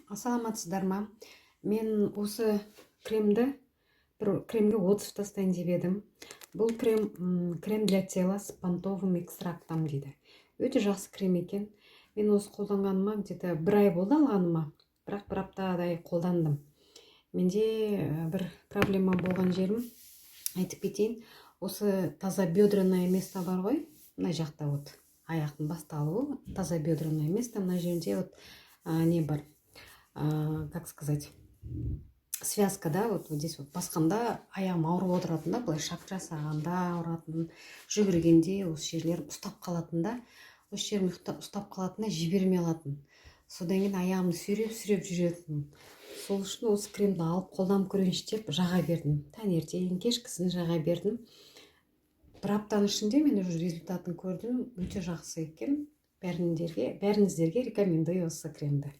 Ассаламатсыздар ма? Мен осы кремді бір кремге отзыв тастайын деп едім. Бұл крем для тела с понтовым экстрактом дейді. Өте жақсы крем екен. Мен осы қолданғаныма где-то бір ай болды алғаныма, бірақ бір аптадай қолдандым. Менде бір проблема болған жерім айтып кетейін. Осы тазобедреное место бар ғой, мына жақта вот аяқтың басталуы, тазобедреное место, мына жерде вот не бар. Как сказать, связка, да, вот здесь вот басқанда аяғым ауырып отыратын да, былай шаг жасағанда ауыратын, жүгіргенде осы жерлер ұстап қалатын да, осы жерім ұстап қалатын да, жібермей алатын. Содан кейін аяғымды сүйреп жүретін. Сол үшін осы кремді алып қолданып көрейінші деп жаға бердім. Таңертең кешкісін жаға бердім. Бір аптаның ішінде мен уже результатын көрдім. Өте жақсы екен. Бәріңіздерге рекомендую осы кремді.